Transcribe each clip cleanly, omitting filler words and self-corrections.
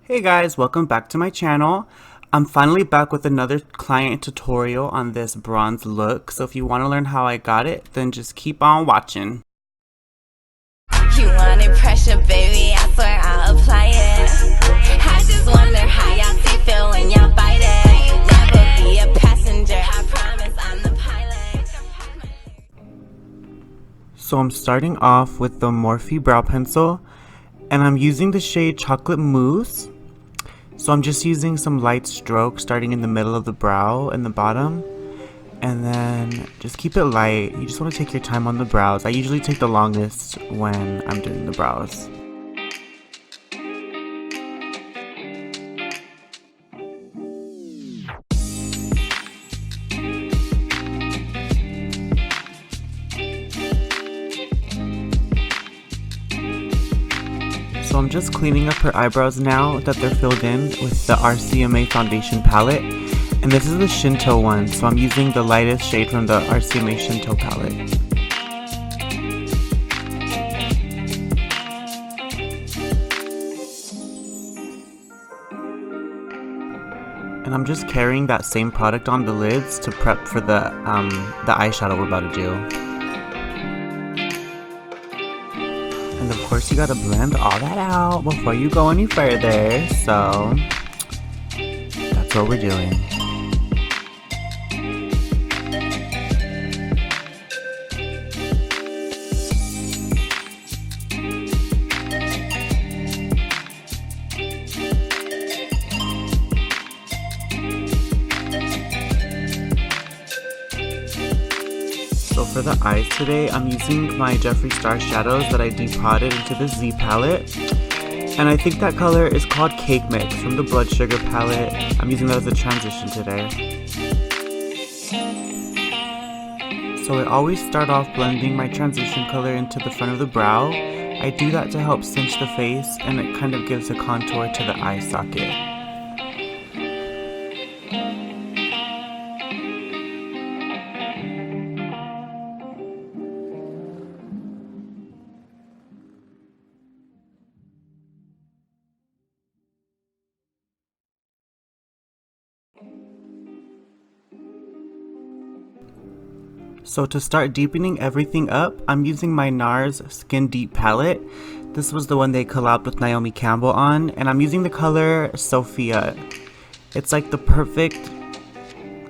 Hey guys, welcome back to my channel. I'm finally back with another client tutorial on this bronze look. So if you want to learn how I got it, then just keep on watching. You wanted pressure, baby, I swear I'll apply it. I just wonder how y'all feel when y'all bite it. Never be a passenger, I promise I'm the pilot. So I'm starting off with the Morphe brow pencil, and I'm using the shade Chocolate Mousse. So I'm just using some light strokes starting in the middle of the brow and the bottom. And then just keep it light. You just want to take your time on the brows. I usually take the longest when I'm doing the brows. So I'm just cleaning up her eyebrows now that they're filled in with the RCMA foundation palette. And this is the Shinto one, so I'm using the lightest shade from the RCMA Shinto palette. And I'm just carrying that same product on the lids to prep for the eyeshadow we're about to do. And of course you gotta blend all that out before you go any further, so that's what we're doing. So for the eyes today, I'm using my Jeffree Star shadows that I depotted into the Z palette. And I think that color is called Cake Mix from the Blood Sugar palette. I'm using that as a transition today. So I always start off blending my transition color into the front of the brow. I do that to help cinch the face, and it kind of gives a contour to the eye socket. So to start deepening everything up, I'm using my NARS Skin Deep palette. This was the one they collabed with Naomi Campbell on, and I'm using the color Sophia. It's like the perfect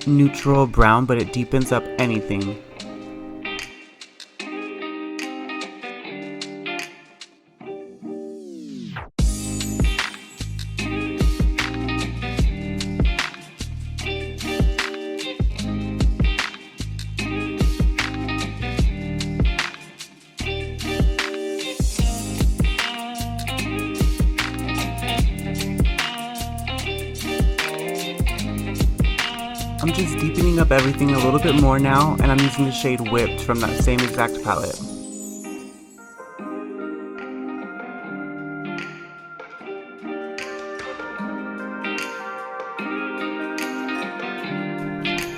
neutral brown, but it deepens up anything. I'm just deepening up everything a little bit more now, and I'm using the shade Whipped from that same exact palette.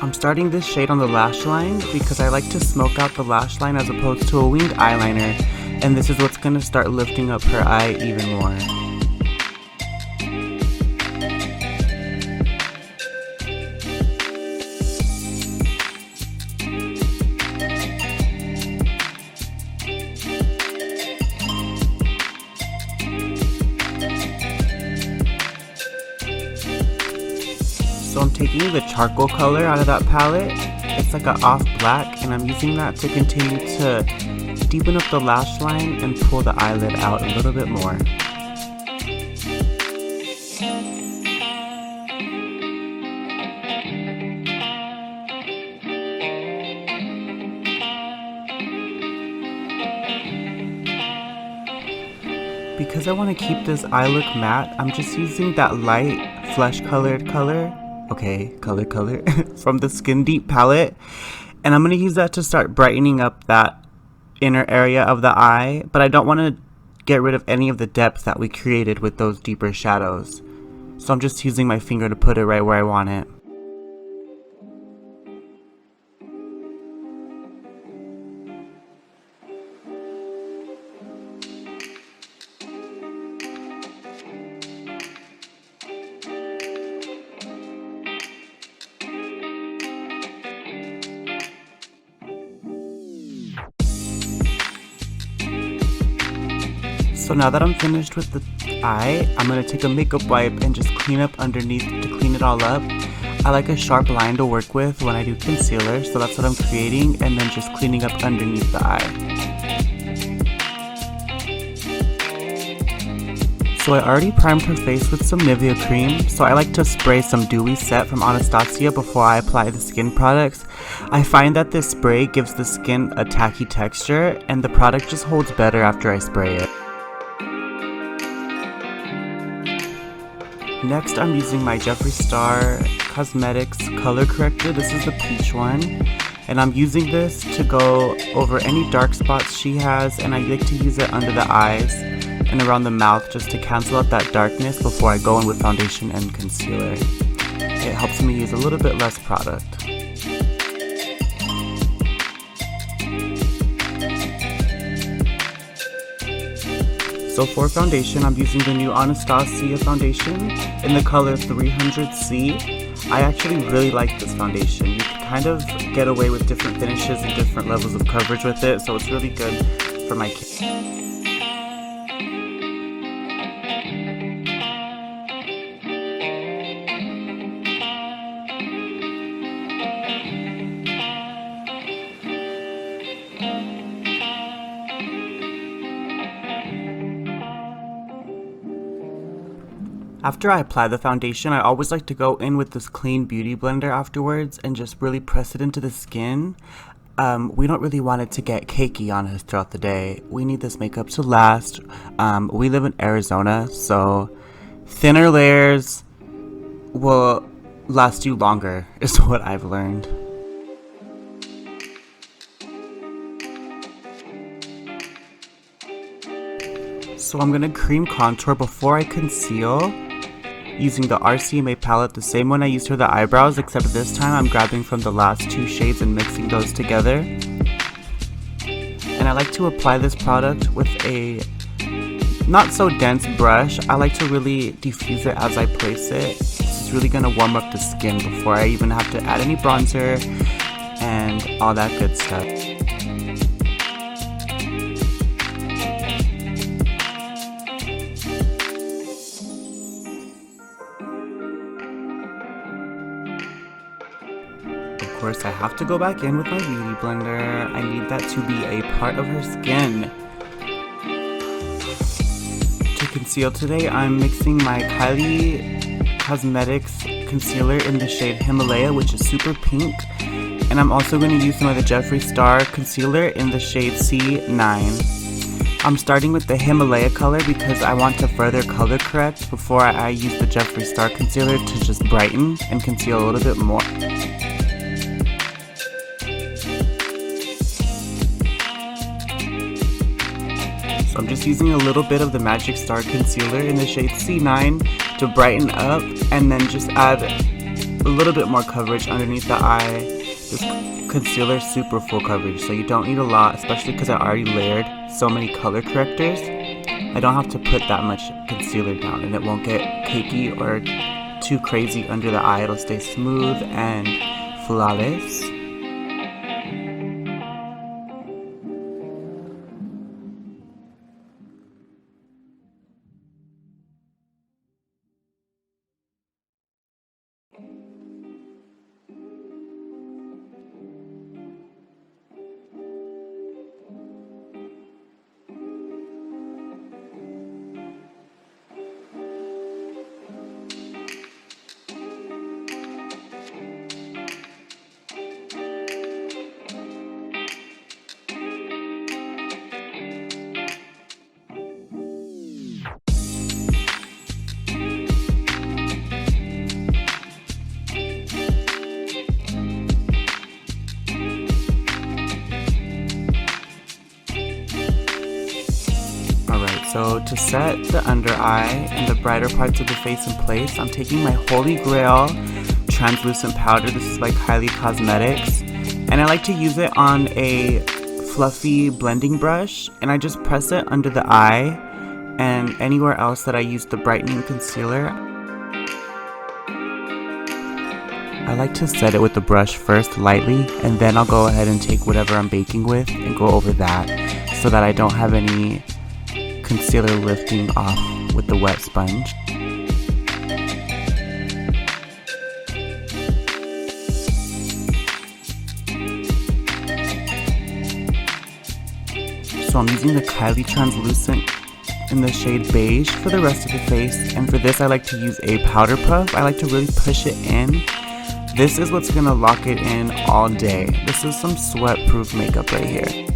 I'm starting this shade on the lash line because I like to smoke out the lash line as opposed to a winged eyeliner, and this is what's going to start lifting up her eye even more. So I'm taking the charcoal color out of that palette. It's like an off black, and I'm using that to continue to deepen up the lash line and pull the eyelid out a little bit more. Because I want to keep this eye look matte, I'm just using that light flesh colored color. Okay, color from the Skin Deep palette, and I'm going to use that to start brightening up that inner area of the eye, but I don't want to get rid of any of the depth that we created with those deeper shadows. So I'm just using my finger to put it right where I want it. So now that I'm finished with the eye, I'm going to take a makeup wipe and just clean up underneath to clean it all up. I like a sharp line to work with when I do concealer, so that's what I'm creating, and then just cleaning up underneath the eye. So I already primed her face with some Nivea cream, so I like to spray some dewy set from Anastasia before I apply the skin products. I find that this spray gives the skin a tacky texture, and the product just holds better after I spray it. Next, I'm using my Jeffree Star Cosmetics color corrector. This is the peach one, and I'm using this to go over any dark spots she has, and I like to use it under the eyes and around the mouth just to cancel out that darkness before I go in with foundation and concealer. It helps me use a little bit less product. So for foundation, I'm using the new Anastasia foundation in the color 300C. I actually really like this foundation. You can kind of get away with different finishes and different levels of coverage with it, so it's really good for my kids. After I apply the foundation, I always like to go in with this clean beauty blender afterwards and just really press it into the skin. We don't really want it to get cakey on us throughout the day. We need this makeup to last. We live in Arizona, so thinner layers will last you longer, is what I've learned. So I'm gonna cream contour before I conceal, using the RCMA palette, the same one I used for the eyebrows, except this time I'm grabbing from the last two shades and mixing those together. And I like to apply this product with a not so dense brush. I like to really diffuse it as I place it. This is really going to warm up the skin before I even have to add any bronzer and all that good stuff. Of course, I have to go back in with my beauty blender. I need that to be a part of her skin. To conceal today, I'm mixing my Kylie Cosmetics concealer in the shade Himalaya, which is super pink. And I'm also going to use some of the Jeffree Star concealer in the shade C9. I'm starting with the Himalaya color because I want to further color correct before I use the Jeffree Star concealer to just brighten and conceal a little bit more. So I'm just using a little bit of the Magic Star concealer in the shade C9 to brighten up and then just add a little bit more coverage underneath the eye. This concealer is super full coverage, so you don't need a lot, especially because I already layered so many color correctors. I don't have to put that much concealer down and it won't get cakey or too crazy under the eye. It'll stay smooth and flawless. So to set the under eye and the brighter parts of the face in place, I'm taking my Holy Grail translucent powder. This is by Kylie Cosmetics, and I like to use it on a fluffy blending brush, and I just press it under the eye and anywhere else that I use the brightening concealer. I like to set it with the brush first lightly, and then I'll go ahead and take whatever I'm baking with and go over that so that I don't have any concealer lifting off with the wet sponge. So I'm using the Kylie Translucent in the shade Beige for the rest of the face, and for this I like to use a powder puff. I like to really push it in. This is what's gonna lock it in all day. This is some sweat-proof makeup right here.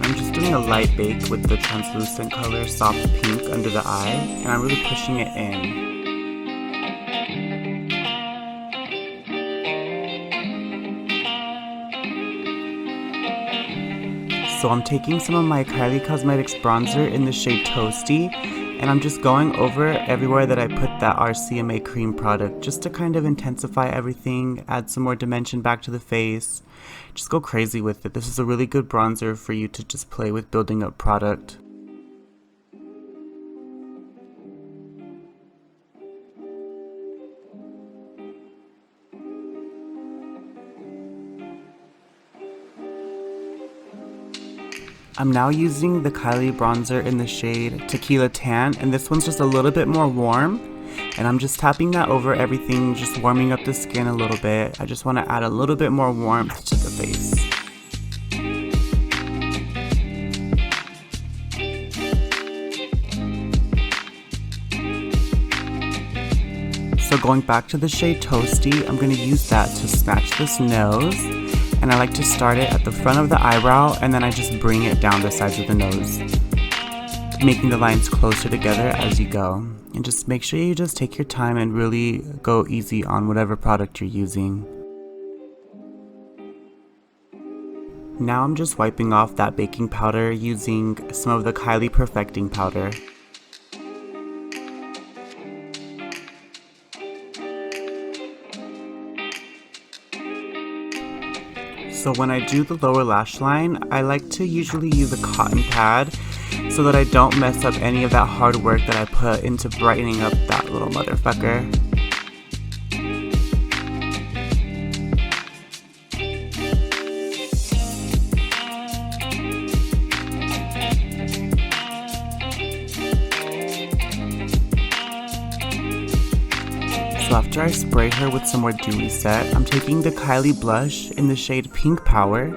I'm just doing a light bake with the translucent color Soft Pink under the eye, and I'm really pushing it in. So I'm taking some of my Kylie Cosmetics bronzer in the shade Toasty, and I'm just going over everywhere that I put that RCMA cream product just to kind of intensify everything, add some more dimension back to the face. Just go crazy with it. This is a really good bronzer for you to just play with building up product. I'm now using the Kylie bronzer in the shade Tequila Tan, and this one's just a little bit more warm, and I'm just tapping that over everything, just warming up the skin a little bit. I just want to add a little bit more warmth to the face. So going back to the shade Toasty, I'm going to use that to snatch this nose. And I like to start it at the front of the eyebrow, and then I just bring it down the sides of the nose, making the lines closer together as you go. And just make sure you just take your time and really go easy on whatever product you're using. Now I'm just wiping off that baking powder using some of the Kylie Perfecting powder. So when I do the lower lash line, I like to usually use a cotton pad so that I don't mess up any of that hard work that I put into brightening up that little motherfucker. So after I spray her with some more dewy set, I'm taking the Kylie blush in the shade Pink Power.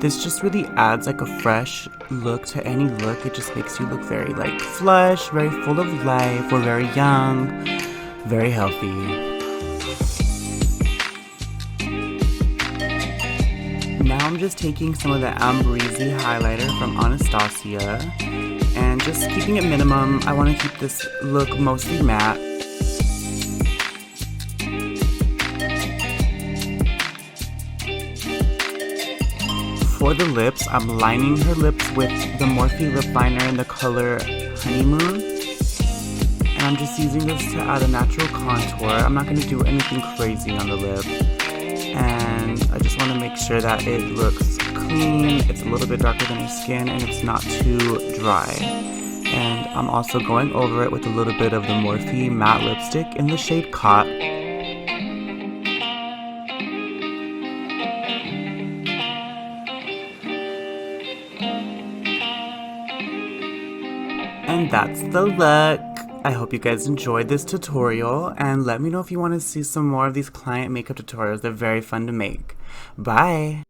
This just really adds like a fresh look to any look. It just makes you look very like flush, very full of life. We're very young, very healthy. Now I'm just taking some of the Ambreezy highlighter from Anastasia and just keeping it minimum. I want to keep this look mostly matte. For the lips, I'm lining her lips with the Morphe lip liner in the color Honeymoon. And I'm just using this to add a natural contour. I'm not going to do anything crazy on the lip. And I just want to make sure that it looks clean, it's a little bit darker than your skin, and it's not too dry. And I'm also going over it with a little bit of the Morphe matte lipstick in the shade Cot. And that's the look. I hope you guys enjoyed this tutorial, and let me know if you want to see some more of these client makeup tutorials. They're very fun to make. Bye!